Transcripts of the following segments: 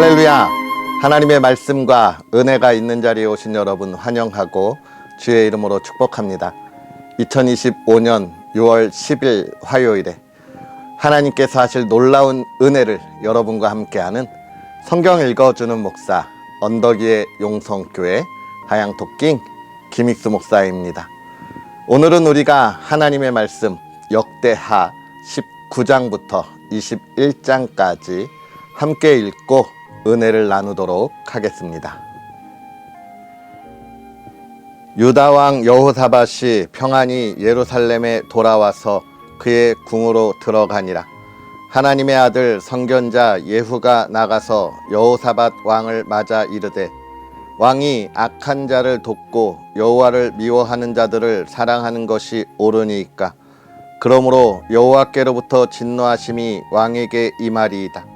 할렐루야! 하나님의 말씀과 은혜가 있는 자리에 오신 여러분 환영하고 주의 이름으로 축복합니다. 2025년 6월 10일 화요일에 하나님께서 하실 놀라운 은혜를 여러분과 함께하는 성경 읽어주는 목사 언덕위의 용성교회 하양토킹 김익수 목사입니다. 오늘은 우리가 하나님의 말씀 역대하 19장부터 21장까지 함께 읽고 은혜를 나누도록 하겠습니다. 유다왕 여호사밧이 평안히 예루살렘에 돌아와서 그의 궁으로 들어가니라. 하나님의 아들 선견자 예후가 나가서 여호사밧 왕을 맞아 이르되, 왕이 악한 자를 돕고 여호와를 미워하는 자들을 사랑하는 것이 옳으니이까? 그러므로 여호와께로부터 진노하심이 왕에게 임하리이다.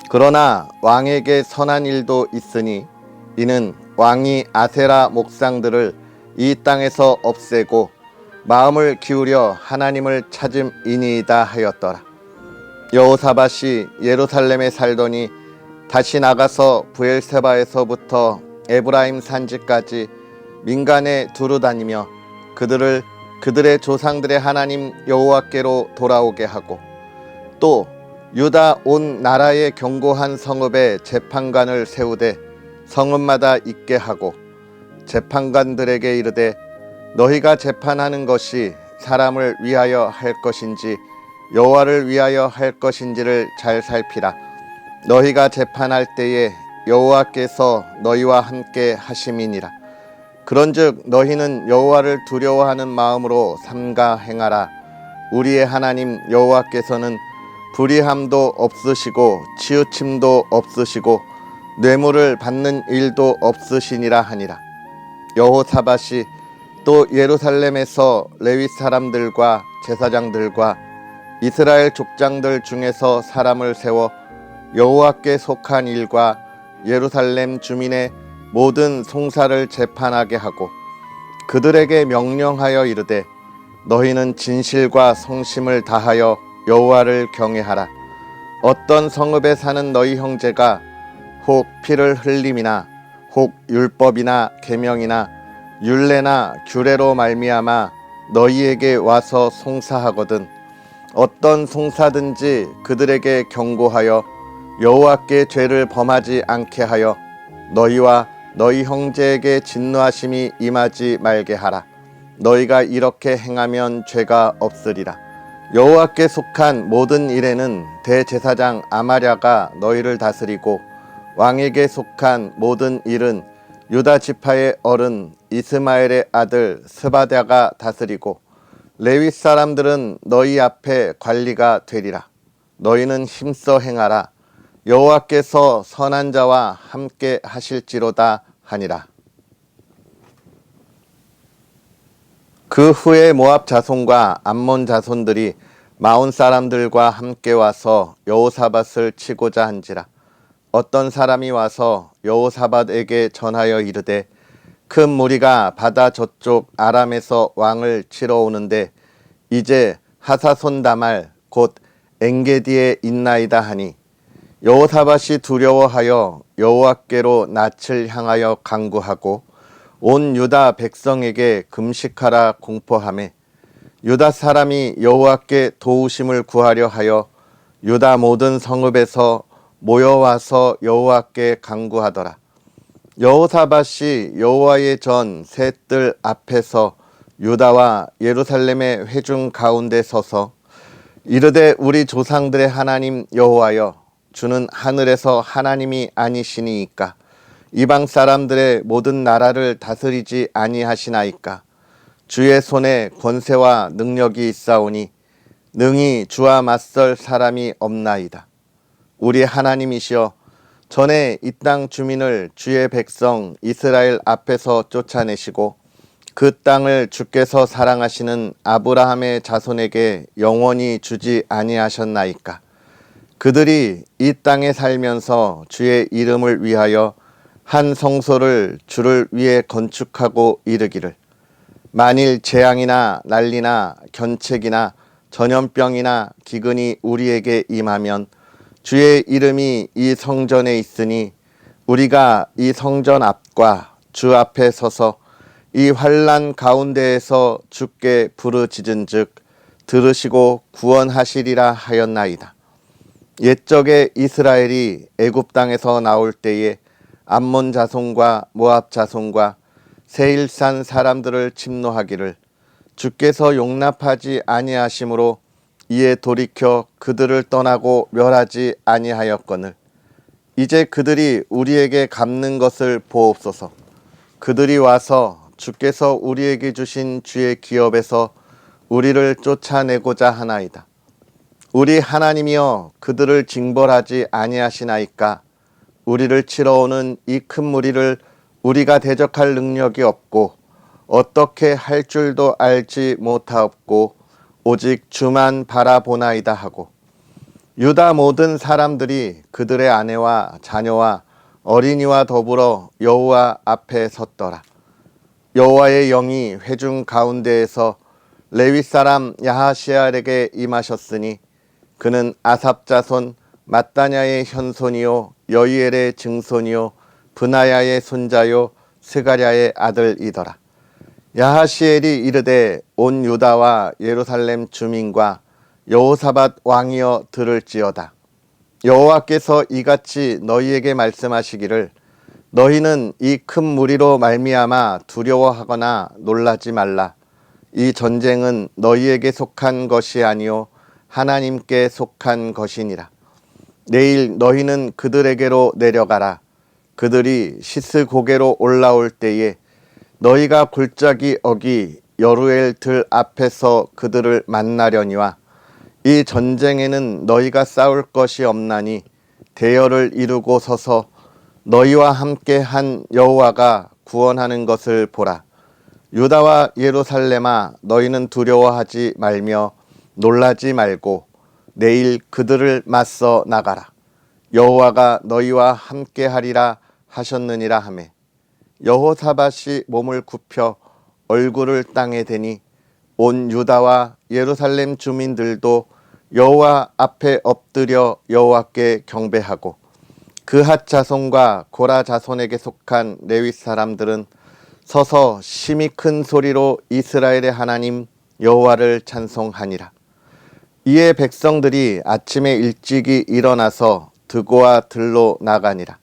그러나 왕에게 선한 일도 있으니 이는 왕이 아세라 목상들을 이 땅에서 없애고 마음을 기울여 하나님을 찾음이니이다 하였더라. 여호사밧이 예루살렘에 살더니 다시 나가서 브엘세바에서부터 에브라임 산지까지 민간에 두루 다니며 그들을 그들의 조상들의 하나님 여호와께로 돌아오게 하고, 또 유다 온 나라의 견고한 성읍에 재판관을 세우되 성읍마다 있게 하고, 재판관들에게 이르되 너희가 재판하는 것이 사람을 위하여 할 것인지 여호와를 위하여 할 것인지를 잘 살피라. 너희가 재판할 때에 여호와께서 너희와 함께 하심이니라. 그런즉 너희는 여호와를 두려워하는 마음으로 삼가 행하라. 우리의 하나님 여호와께서는 불의함도 없으시고 치우침도 없으시고 뇌물을 받는 일도 없으시니라 하니라. 여호사밧이 또 예루살렘에서 레위 사람들과 제사장들과 이스라엘 족장들 중에서 사람을 세워 여호와께 속한 일과 예루살렘 주민의 모든 송사를 재판하게 하고, 그들에게 명령하여 이르되 너희는 진실과 성심을 다하여 여호와를 경외하라. 어떤 성읍에 사는 너희 형제가 혹 피를 흘림이나 혹 율법이나 계명이나 율례나 규례로 말미암아 너희에게 와서 송사하거든 어떤 송사든지 그들에게 경고하여 여호와께 죄를 범하지 않게 하여 너희와 너희 형제에게 진노하심이 임하지 말게 하라. 너희가 이렇게 행하면 죄가 없으리라. 여호와께 속한 모든 일에는 대제사장 아마랴가 너희를 다스리고, 왕에게 속한 모든 일은 유다 지파의 어른 이스마엘의 아들 스바랴가 다스리고, 레위 사람들은 너희 앞에 관리가 되리라. 너희는 힘써 행하라. 여호와께서 선한 자와 함께 하실지로다 하니라. 그 후에 모압 자손과 암몬 자손들이 마온 사람들과 함께 와서 여호사밧을 치고자 한지라. 어떤 사람이 와서 여호사밧에게 전하여 이르되, 큰 무리가 바다 저쪽 아람에서 왕을 치러 오는데 이제 하사손 다말 곧 엔게디에 있나이다 하니, 여호사밧이 두려워하여 여호와께로 낯을 향하여 간구하고 온 유다 백성에게 금식하라 공포하매, 유다 사람이 여호와께 도우심을 구하려 하여 유다 모든 성읍에서 모여와서 여호와께 간구하더라. 여호사밧이 여호와의 전 새 뜰 앞에서 유다와 예루살렘의 회중 가운데 서서 이르되, 우리 조상들의 하나님 여호와여, 주는 하늘에서 하나님이 아니시니이까? 이방 사람들의 모든 나라를 다스리지 아니하시나이까? 주의 손에 권세와 능력이 있사오니 능히 주와 맞설 사람이 없나이다. 우리 하나님이시여, 전에 이 땅 주민을 주의 백성 이스라엘 앞에서 쫓아내시고 그 땅을 주께서 사랑하시는 아브라함의 자손에게 영원히 주지 아니하셨나이까? 그들이 이 땅에 살면서 주의 이름을 위하여 한 성소를 주를 위해 건축하고 이르기를, 만일 재앙이나 난리나 견책이나 전염병이나 기근이 우리에게 임하면 주의 이름이 이 성전에 있으니 우리가 이 성전 앞과 주 앞에 서서 이 환난 가운데에서 주께 부르짖은즉 들으시고 구원하시리라 하였나이다. 옛적에 이스라엘이 애굽 땅에서 나올 때에 암몬 자손과 모압 자손과 세일산 사람들을 침노하기를 주께서 용납하지 아니하심으로 이에 돌이켜 그들을 떠나고 멸하지 아니하였거늘 이제 그들이 우리에게 갚는 것을 보옵소서. 그들이 와서 주께서 우리에게 주신 주의 기업에서 우리를 쫓아내고자 하나이다. 우리 하나님이여 그들을 징벌하지 아니하시나이까. 우리를 치러 오는 이 큰 무리를 우리가 대적할 능력이 없고 어떻게 할 줄도 알지 못하옵고 오직 주만 바라보나이다 하고 유다 모든 사람들이 그들의 아내와 자녀와 어린이와 더불어 여호와 앞에 섰더라. 여호와의 영이 회중 가운데에서 레위 사람 야하시알에게 임하셨으니 그는 아삽 자손 mat다냐의 현손이요 여이엘의 증손이요 브나야의 손자요 스가랴의 아들이더라. 야하시엘이 이르되 온 유다와 예루살렘 주민과 여호사밧 왕이여 들을지어다. 여호와께서 이같이 너희에게 말씀하시기를 너희는 이 큰 무리로 말미암아 두려워하거나 놀라지 말라. 이 전쟁은 너희에게 속한 것이 아니요 하나님께 속한 것이니라. 내일 너희는 그들에게로 내려가라. 그들이 시스 고개로 올라올 때에 너희가 골짜기 어기 여루엘 들 앞에서 그들을 만나려니와 이 전쟁에는 너희가 싸울 것이 없나니 대열을 이루고 서서 너희와 함께 한 여호와가 구원하는 것을 보라. 유다와 예루살렘아 너희는 두려워하지 말며 놀라지 말고 내일 그들을 맞서 나가라. 여호와가 너희와 함께 하리라 하셨느니라 하매 여호사밧이 몸을 굽혀 얼굴을 땅에 대니 온 유다와 예루살렘 주민들도 여호와 앞에 엎드려 여호와께 경배하고 그핫 자손과 고라 자손에게 속한 레위 사람들은 서서 심히 큰 소리로 이스라엘의 하나님 여호와를 찬송하니라. 이에 백성들이 아침에 일찍이 일어나서 드고와 들로 나가니라.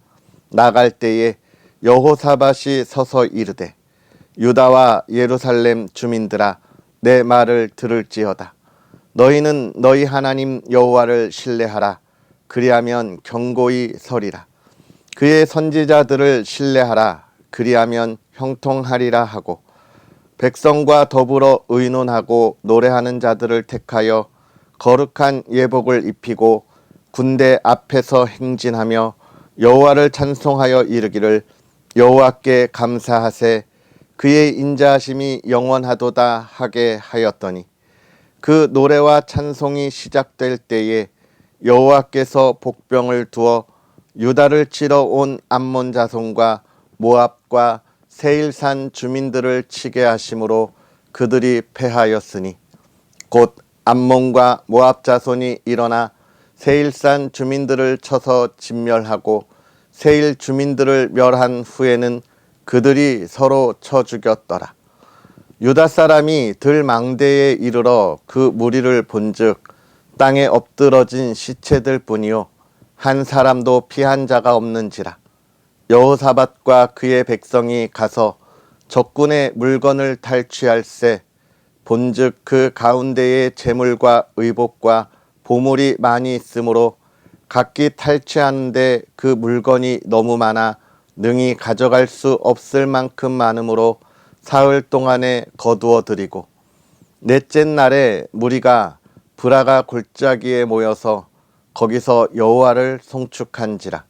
나갈 때에 여호사밧이 서서 이르되 유다와 예루살렘 주민들아 내 말을 들을지어다. 너희는 너희 하나님 여호와를 신뢰하라. 그리하면 견고히 서리라. 그의 선지자들을 신뢰하라. 그리하면 형통하리라 하고 백성과 더불어 의논하고 노래하는 자들을 택하여 거룩한 예복을 입히고 군대 앞에서 행진하며 여호와를 찬송하여 이르기를 여호와께 감사하세 그의 인자하심이 영원하도다 하게 하였더니 그 노래와 찬송이 시작될 때에 여호와께서 복병을 두어 유다를 치러 온 암몬 자손과 모압과 세일산 주민들을 치게 하심으로 그들이 패하였으니 곧 암몬과 모압 자손이 일어나 세일산 주민들을 쳐서 진멸하고 세일 주민들을 멸한 후에는 그들이 서로 쳐 죽였더라. 유다 사람이 들 망대에 이르러 그 무리를 본즉 땅에 엎드러진 시체들 뿐이요 한 사람도 피한 자가 없는지라. 여호사밧과 그의 백성이 가서 적군의 물건을 탈취할세 본즉 그 가운데에 재물과 의복과 보물이 많이 있으므로 각기 탈취하는데 그 물건이 너무 많아 능히 가져갈 수 없을 만큼 많으므로 사흘 동안에 거두어 드리고 넷째 날에 무리가 브라가 골짜기에 모여서 거기서 여호와를 송축한지라.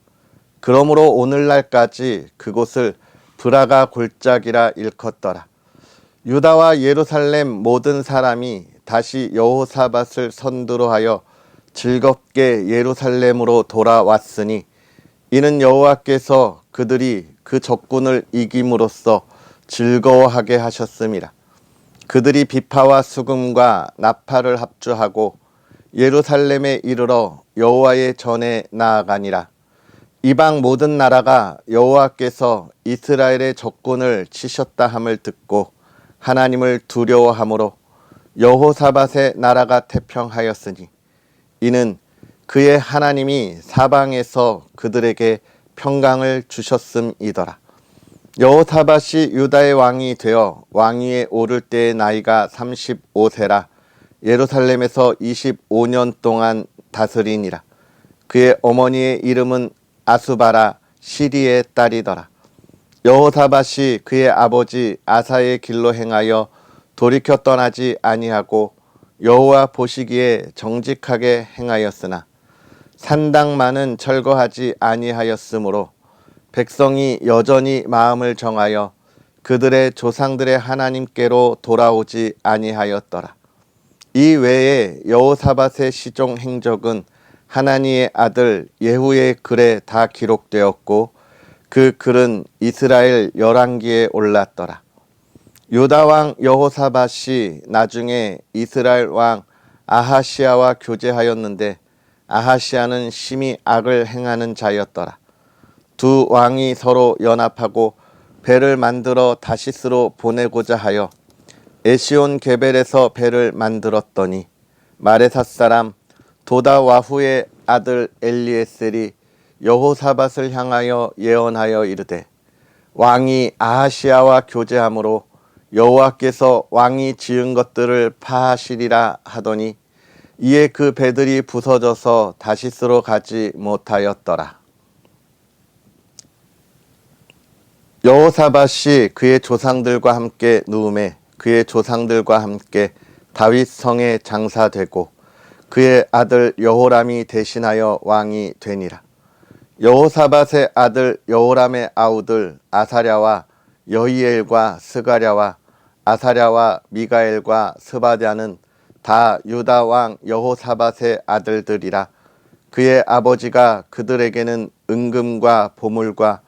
그러므로 오늘날까지 그곳을 브라가 골짜기라 일컫더라. 유다와 예루살렘 모든 사람이 다시 여호사밧을 선두로 하여 즐겁게 예루살렘으로 돌아왔으니 이는 여호와께서 그들이 그 적군을 이김으로써 즐거워하게 하셨음이라. 그들이 비파와 수금과 나팔을 합주하고 예루살렘에 이르러 여호와의 전에 나아가니라. 이방 모든 나라가 여호와께서 이스라엘의 적군을 치셨다 함을 듣고 하나님을 두려워하므로 여호사밧의 나라가 태평하였으니 이는 그의 하나님이 사방에서 그들에게 평강을 주셨음이더라. 여호사밧이 유다의 왕이 되어 왕위에 오를 때의 나이가 35세라 예루살렘에서 25년 동안 다스리니라. 그의 어머니의 이름은 아수바라 시리의 딸이더라. 여호사밧이 그의 아버지 아사의 길로 행하여 돌이켜 떠나지 아니하고 여호와 보시기에 정직하게 행하였으나 산당만은 철거하지 아니하였으므로 백성이 여전히 마음을 정하여 그들의 조상들의 하나님께로 돌아오지 아니하였더라. 이 외에 여호사밧의 시종 행적은 하나니의 아들 예후의 글에 다 기록되었고 그 글은 이스라엘 열왕기에 올랐더라. 유다 왕 여호사밧이 나중에 이스라엘 왕 아하시아와 교제하였는데 아하시아는 심히 악을 행하는 자였더라. 두 왕이 서로 연합하고 배를 만들어 다시스로 보내고자 하여 에시온 게벨에서 배를 만들었더니 마레사 사람 도다와후의 아들 엘리에셀이 여호사밧을 향하여 예언하여 이르되 왕이 아하시아와 교제하므로 여호와께서 왕이 지은 것들을 파하시리라 하더니 이에 그 배들이 부서져서 다시스로 가지 못하였더라. 여호사밧이 그의 조상들과 함께 누움에 그의 조상들과 함께 다윗 성에 장사되고 그의 아들 여호람이 대신하여 왕이 되니라. 여호사밧의 아들 여호람의 아우들 아사랴와 여히엘과 스가랴와 아사랴와 미가엘과 스바랴는 다 유다 왕 여호사밧의 아들들이라. 그의 아버지가 그들에게는 은금과 보물과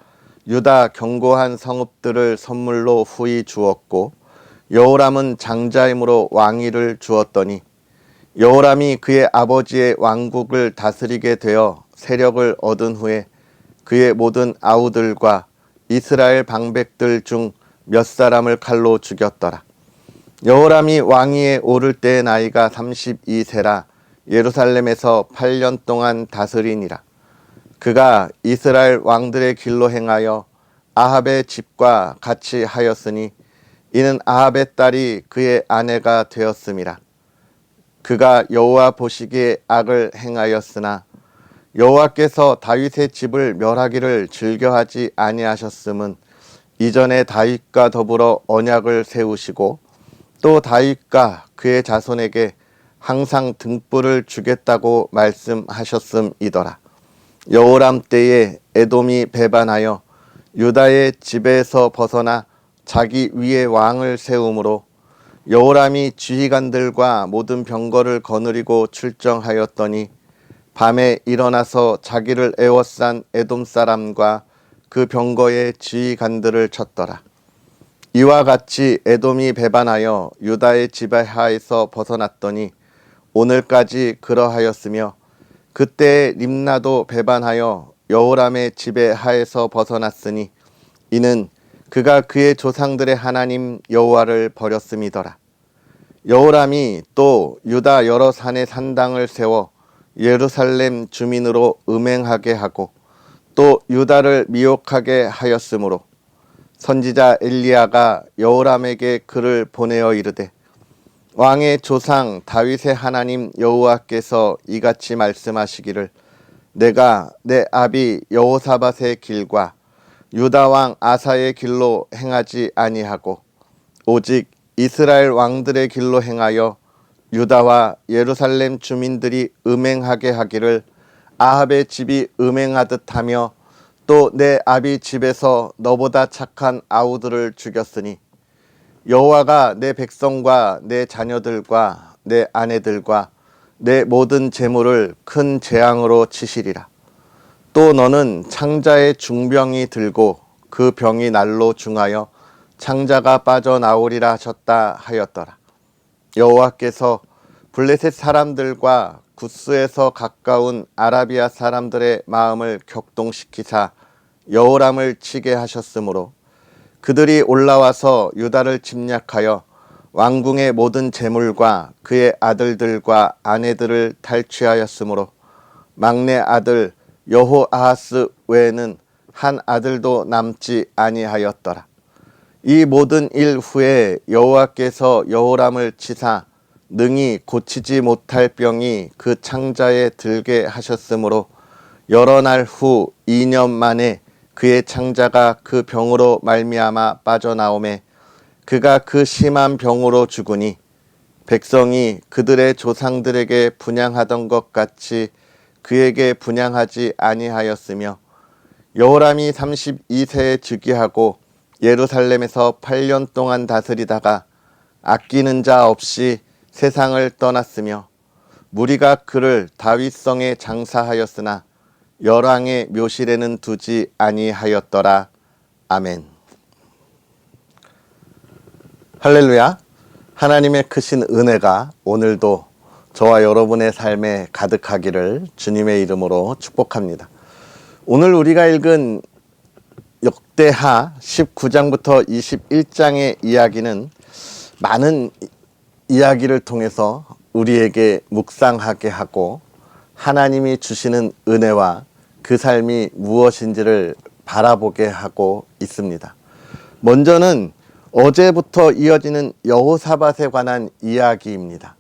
유다 견고한 성읍들을 선물로 후히 주었고 여호람은 장자임으로 왕위를 주었더니 여호람이 그의 아버지의 왕국을 다스리게 되어 세력을 얻은 후에 그의 모든 아우들과 이스라엘 방백들 중 몇 사람을 칼로 죽였더라. 여호람이 왕위에 오를 때의 나이가 32세라 예루살렘에서 8년 동안 다스리니라. 그가 이스라엘 왕들의 길로 행하여 아합의 집과 같이 하였으니 이는 아합의 딸이 그의 아내가 되었음이라. 그가 여호와 보시기에 악을 행하였으나 여호와께서 다윗의 집을 멸하기를 즐겨하지 아니하셨음은 이전에 다윗과 더불어 언약을 세우시고 또 다윗과 그의 자손에게 항상 등불을 주겠다고 말씀하셨음이더라. 여호람 때에 에돔이 배반하여 유다의 지배에서 벗어나 자기 위에 왕을 세우므로 여호람이 지휘관들과 모든 병거를 거느리고 출정하였더니 밤에 일어나서 자기를 에워싼 에돔 사람과 그 병거의 지휘관들을 쳤더라. 이와 같이 에돔이 배반하여 유다의 지배하에서 벗어났더니 오늘까지 그러하였으며 그때 림나도 배반하여 여호람의 지배하에서 벗어났으니 이는 그가 그의 조상들의 하나님 여호와를 버렸음이더라. 여호람이 또 유다 여러 산에 산당을 세워 예루살렘 주민으로 음행하게 하고 또 유다를 미혹하게 하였으므로 선지자 엘리야가 여호람에게 글을 보내어 이르되 왕의 조상 다윗의 하나님 여호와께서 이같이 말씀하시기를 내가 내 아비 여호사밧의 길과 유다 왕 아사의 길로 행하지 아니하고 오직 이스라엘 왕들의 길로 행하여 유다와 예루살렘 주민들이 음행하게 하기를 아합의 집이 음행하듯 하며 또 내 아비 집에서 너보다 착한 아우들을 죽였으니 여호와가 내 백성과 내 자녀들과 내 아내들과 내 모든 재물을 큰 재앙으로 치시리라. 또 너는 창자의 중병이 들고 그 병이 날로 중하여 창자가 빠져나오리라 하셨다 하였더라. 여호와께서 블레셋 사람들과 구스에서 가까운 아라비아 사람들의 마음을 격동시키사 여호람을 치게 하셨으므로 그들이 올라와서 유다를 침략하여 왕궁의 모든 재물과 그의 아들들과 아내들을 탈취하였으므로 막내 아들 여호아하스 외에는 한 아들도 남지 아니하였더라. 이 모든 일 후에 여호와께서 여호람을 치사 능히 고치지 못할 병이 그 창자에 들게 하셨으므로 여러 날 후 2년 만에 그의 창자가 그 병으로 말미암아 빠져나오매 그가 그 심한 병으로 죽으니 백성이 그들의 조상들에게 분향하던 것 같이 그에게 분향하지 아니하였으며 여호람이 32세에 즉위하고 예루살렘에서 8년 동안 다스리다가 아끼는 자 없이 세상을 떠났으며 무리가 그를 다윗성에 장사하였으나 열왕의 묘실에는 두지 아니하였더라. 아멘. 할렐루야. 하나님의 크신 은혜가 오늘도 저와 여러분의 삶에 가득하기를 주님의 이름으로 축복합니다. 오늘 우리가 읽은 역대하 19장부터 21장의 이야기는 많은 이야기를 통해서 우리에게 묵상하게 하고 하나님이 주시는 은혜와 그 삶이 무엇인지를 바라보게 하고 있습니다. 먼저는 어제부터 이어지는 여호사밧에 관한 이야기입니다.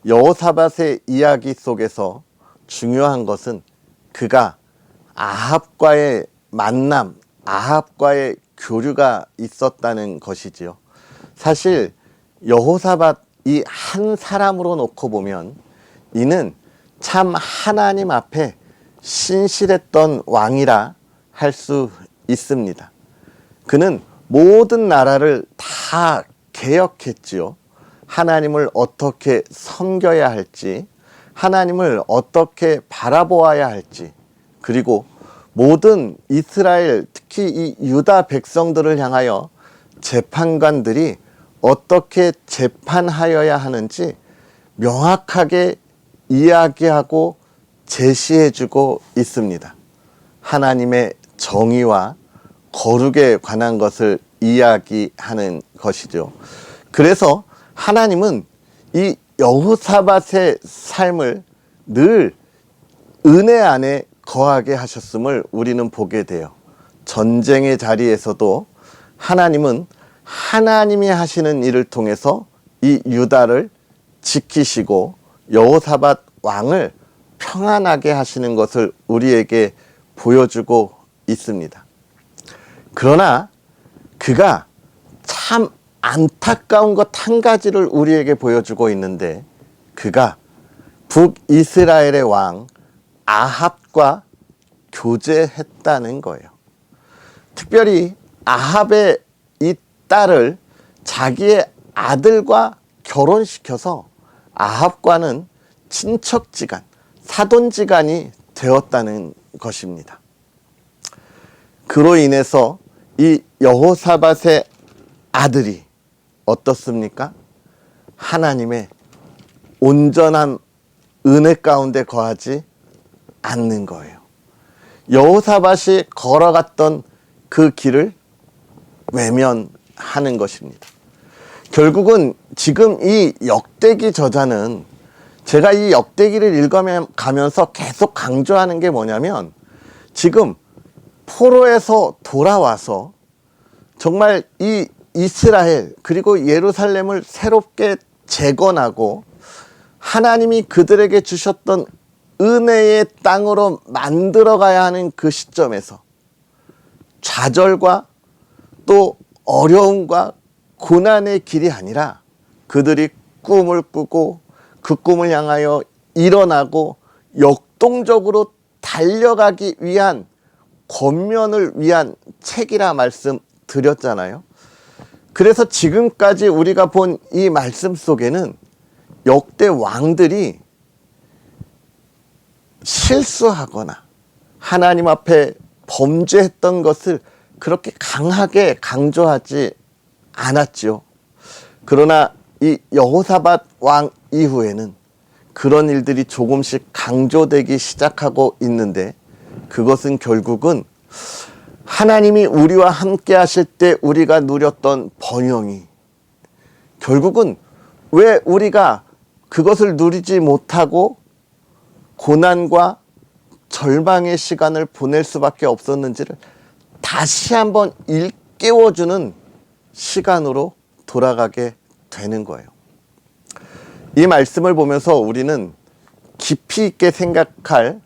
여호사밧의 이야기 속에서 중요한 것은 그가 아합과의 만남, 아합과의 교류가 있었다는 것이지요. 사실 여호사밧 이 한 사람으로 놓고 보면 이는 참 하나님 앞에 신실했던 왕이라 할 수 있습니다. 그는 모든 나라를 다 개혁했지요. 하나님을 어떻게 섬겨야 할지, 하나님을 어떻게 바라보아야 할지, 그리고 모든 이스라엘, 특히 이 유다 백성들을 향하여 재판관들이 어떻게 재판하여야 하는지 명확하게 이야기하고 제시해주고 있습니다. 하나님의 정의와 거룩에 관한 것을 이야기하는 것이죠. 그래서 하나님은 이 여호사밧의 삶을 늘 은혜 안에 거하게 하셨음을 우리는 보게 돼요. 전쟁의 자리에서도 하나님은 하나님이 하시는 일을 통해서 이 유다를 지키시고 여호사밧 왕을 평안하게 하시는 것을 우리에게 보여주고 있습니다. 그러나 그가 참 안타까운 것 한 가지를 우리에게 보여주고 있는데 그가 북이스라엘의 왕 아합과 교제했다는 거예요. 특별히 아합의 이 딸을 자기의 아들과 결혼시켜서 아합과는 친척지간, 사돈지간이 되었다는 것입니다. 그로 인해서 이 여호사밧의 아들이 어떻습니까? 하나님의 온전한 은혜 가운데 거하지 않는 거예요. 여호사밧이 걸어갔던 그 길을 외면하는 것입니다. 결국은 지금 이 역대기 저자는 제가 이 역대기를 읽어가면서 계속 강조하는 게 뭐냐면 지금 포로에서 돌아와서 정말 이 이스라엘 그리고 예루살렘을 새롭게 재건하고 하나님이 그들에게 주셨던 은혜의 땅으로 만들어가야 하는 그 시점에서 좌절과 또 어려움과 고난의 길이 아니라 그들이 꿈을 꾸고 그 꿈을 향하여 일어나고 역동적으로 달려가기 위한 권면을 위한 책이라 말씀드렸잖아요. 그래서 지금까지 우리가 본 이 말씀 속에는 역대 왕들이 실수하거나 하나님 앞에 범죄했던 것을 그렇게 강하게 강조하지 않았죠. 그러나 이 여호사밧 왕 이후에는 그런 일들이 조금씩 강조되기 시작하고 있는데, 그것은 결국은 하나님이 우리와 함께 하실 때 우리가 누렸던 번영이 결국은 왜 우리가 그것을 누리지 못하고 고난과 절망의 시간을 보낼 수밖에 없었는지를 다시 한번 일깨워주는 시간으로 돌아가게 되는 거예요. 이 말씀을 보면서 우리는 깊이 있게 생각할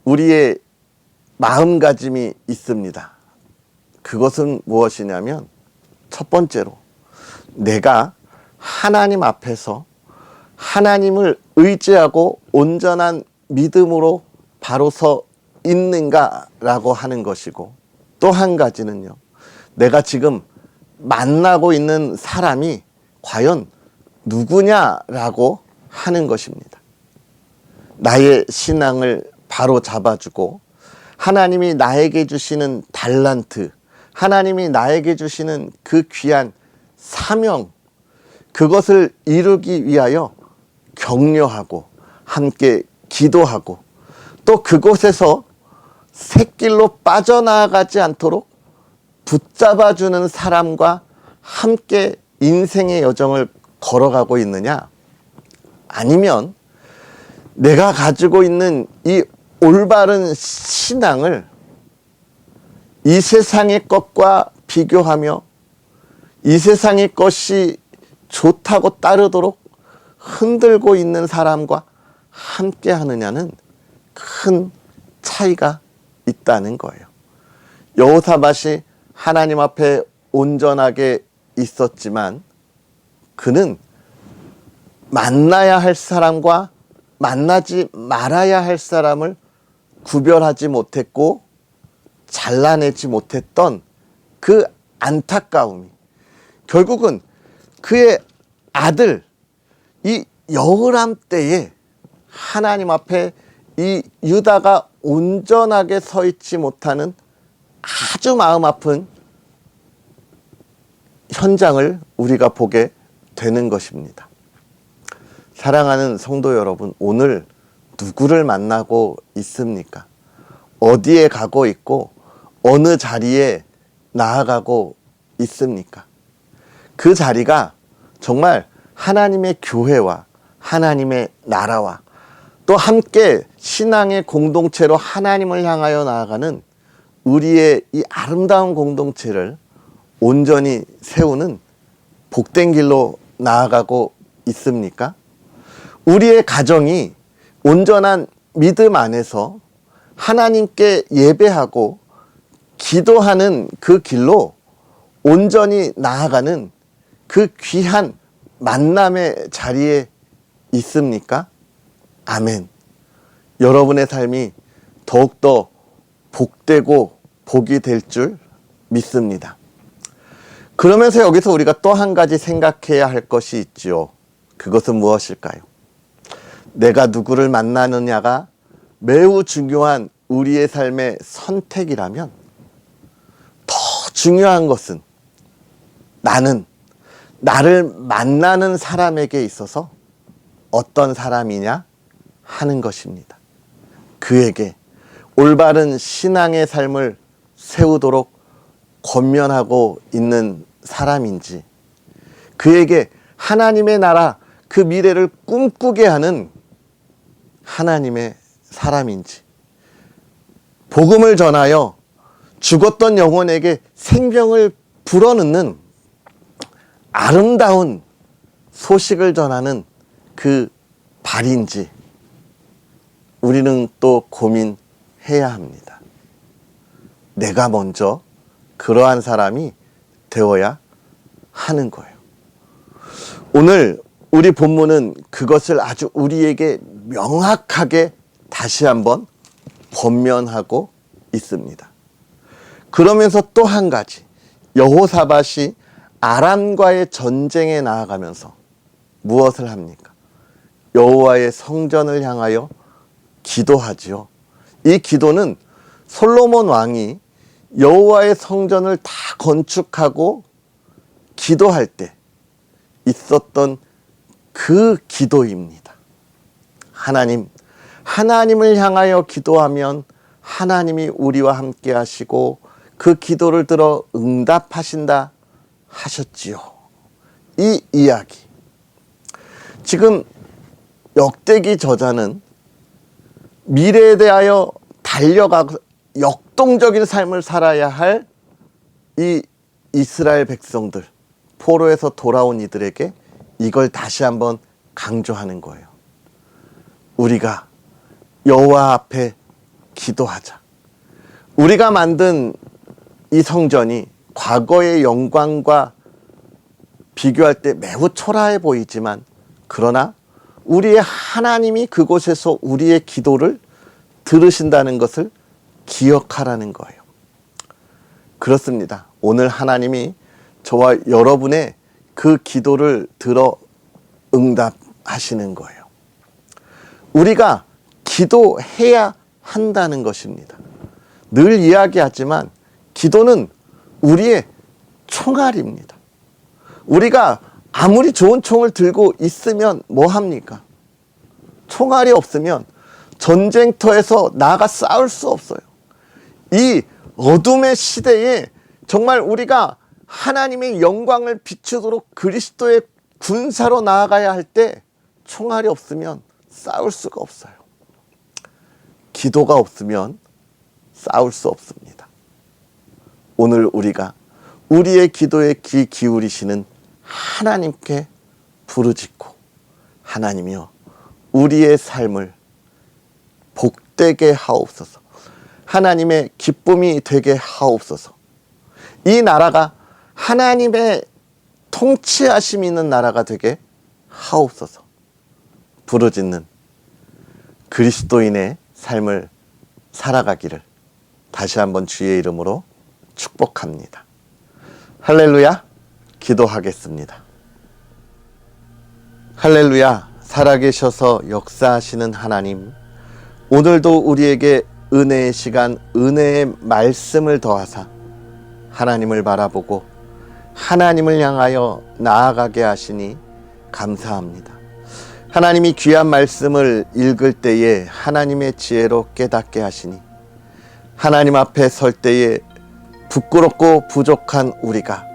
우리의 마음가짐이 있습니다. 그것은 무엇이냐면, 첫 번째로 내가 하나님 앞에서 하나님을 의지하고 온전한 믿음으로 바로 서 있는가라고 하는 것이고, 또 한 가지는요, 내가 지금 만나고 있는 사람이 과연 누구냐라고 하는 것입니다. 나의 신앙을 바로 잡아주고 하나님이 나에게 주시는 달란트, 하나님이 나에게 주시는 그 귀한 사명, 그것을 이루기 위하여 격려하고 함께 기도하고, 또 그곳에서 샛길로 빠져나가지 않도록 붙잡아주는 사람과 함께 인생의 여정을 걸어가고 있느냐, 아니면 내가 가지고 있는 이 올바른 신앙을 이 세상의 것과 비교하며 이 세상의 것이 좋다고 따르도록 흔들고 있는 사람과 함께 하느냐는 큰 차이가 있다는 거예요. 여호사밧이 하나님 앞에 온전하게 있었지만 그는 만나야 할 사람과 만나지 말아야 할 사람을 구별하지 못했고 잘라내지 못했던 그 안타까움이 결국은 그의 아들 이 여호람 때에 하나님 앞에 이 유다가 온전하게 서 있지 못하는 아주 마음 아픈 현장을 우리가 보게 되는 것입니다. 사랑하는 성도 여러분, 오늘 누구를 만나고 있습니까? 어디에 가고 있고 어느 자리에 나아가고 있습니까? 그 자리가 정말 하나님의 교회와 하나님의 나라와 또 함께 신앙의 공동체로 하나님을 향하여 나아가는 우리의 이 아름다운 공동체를 온전히 세우는 복된 길로 나아가고 있습니까? 우리의 가정이 온전한 믿음 안에서 하나님께 예배하고 기도하는 그 길로 온전히 나아가는 그 귀한 만남의 자리에 있습니까? 아멘. 여러분의 삶이 더욱더 복되고 복이 될 줄 믿습니다. 그러면서 여기서 우리가 또 한 가지 생각해야 할 것이 있지요. 그것은 무엇일까요? 내가 누구를 만나느냐가 매우 중요한 우리의 삶의 선택이라면 더 중요한 것은 나는 나를 만나는 사람에게 있어서 어떤 사람이냐 하는 것입니다. 그에게 올바른 신앙의 삶을 세우도록 권면하고 있는 사람인지, 그에게 하나님의 나라 그 미래를 꿈꾸게 하는 하나님의 사람인지, 복음을 전하여 죽었던 영혼에게 생명을 불어넣는 아름다운 소식을 전하는 그 발인지 우리는 또 고민해야 합니다. 내가 먼저 그러한 사람이 되어야 하는 거예요. 오늘 우리 본문은 그것을 아주 우리에게 명확하게 다시 한번 권면하고 있습니다. 그러면서 또 한 가지, 여호사밧이 아람과의 전쟁에 나아가면서 무엇을 합니까? 여호와의 성전을 향하여 기도하지요. 이 기도는 솔로몬 왕이 여호와의 성전을 다 건축하고 기도할 때 있었던 그 기도입니다. 하나님을 향하여 기도하면 하나님이 우리와 함께 하시고 그 기도를 들어 응답하신다 하셨지요. 이 이야기. 지금 역대기 저자는 미래에 대하여 달려가고 역동적인 삶을 살아야 할 이 이스라엘 백성들, 포로에서 돌아온 이들에게 이걸 다시 한번 강조하는 거예요. 우리가 여호와 앞에 기도하자. 우리가 만든 이 성전이 과거의 영광과 비교할 때 매우 초라해 보이지만, 그러나 우리의 하나님이 그곳에서 우리의 기도를 들으신다는 것을 기억하라는 거예요. 그렇습니다. 오늘 하나님이 저와 여러분의 그 기도를 들어 응답하시는 거예요. 우리가 기도해야 한다는 것입니다. 늘 이야기하지만 기도는 우리의 총알입니다. 우리가 아무리 좋은 총을 들고 있으면 뭐 합니까? 총알이 없으면 전쟁터에서 나아가 싸울 수 없어요. 이 어둠의 시대에 정말 우리가 하나님의 영광을 비추도록 그리스도의 군사로 나아가야 할 때 총알이 없으면 싸울 수가 없어요. 기도가 없으면 싸울 수 없습니다. 오늘 우리가 우리의 기도에 귀 기울이시는 하나님께 부르짖고, 하나님이여 우리의 삶을 복되게 하옵소서, 하나님의 기쁨이 되게 하옵소서, 이 나라가 하나님의 통치하심 있는 나라가 되게 하옵소서 부르짖는 그리스도인의 삶을 살아가기를 다시 한번 주의 이름으로 축복합니다. 할렐루야. 기도하겠습니다. 할렐루야. 살아계셔서 역사하시는 하나님, 오늘도 우리에게 은혜의 시간, 은혜의 말씀을 더하사 하나님을 바라보고 하나님을 향하여 나아가게 하시니 감사합니다. 하나님이 귀한 말씀을 읽을 때에 하나님의 지혜로 깨닫게 하시니, 하나님 앞에 설 때에 부끄럽고 부족한 우리가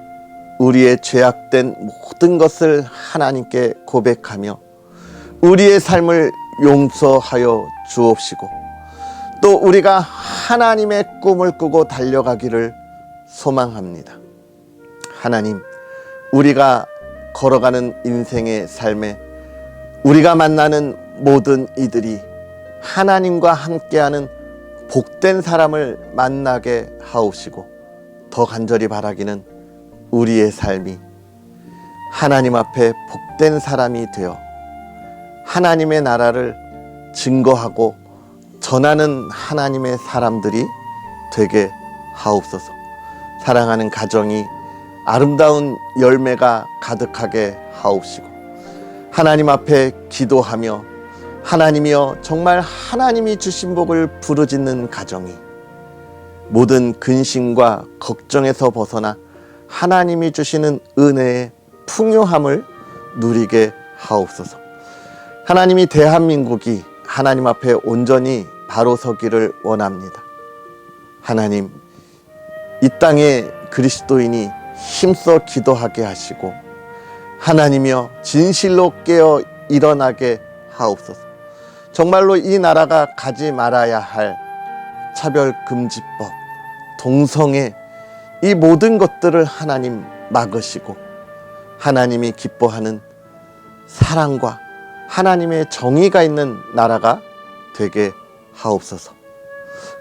우리의 죄악된 모든 것을 하나님께 고백하며 우리의 삶을 용서하여 주옵시고, 또 우리가 하나님의 꿈을 꾸고 달려가기를 소망합니다. 하나님, 우리가 걸어가는 인생의 삶에 우리가 만나는 모든 이들이 하나님과 함께하는 복된 사람을 만나게 하옵시고, 더 간절히 바라기는 우리의 삶이 하나님 앞에 복된 사람이 되어 하나님의 나라를 증거하고 전하는 하나님의 사람들이 되게 하옵소서. 사랑하는 가정이 아름다운 열매가 가득하게 하옵시고, 하나님 앞에 기도하며 하나님이여 정말 하나님이 주신 복을 부르짖는 가정이 모든 근심과 걱정에서 벗어나 하나님이 주시는 은혜의 풍요함을 누리게 하옵소서. 하나님이 대한민국이 하나님 앞에 온전히 바로 서기를 원합니다. 하나님, 이 땅에 그리스도인이 힘써 기도하게 하시고 하나님이여 진실로 깨어 일어나게 하옵소서. 정말로 이 나라가 가지 말아야 할 차별금지법, 동성애, 이 모든 것들을 하나님 막으시고 하나님이 기뻐하는 사랑과 하나님의 정의가 있는 나라가 되게 하옵소서.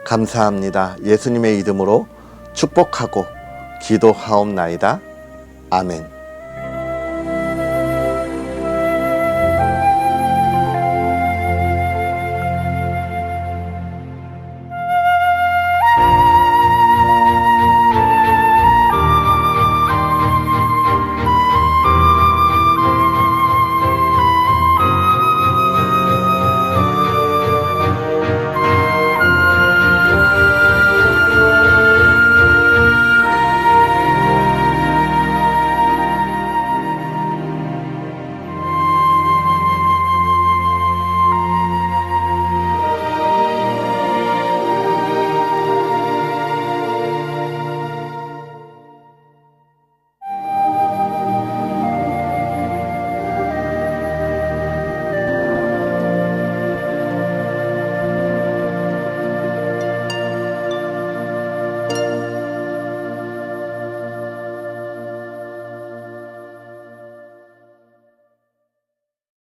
감사합니다. 예수님의 이름으로 축복하고 기도하옵나이다. 아멘.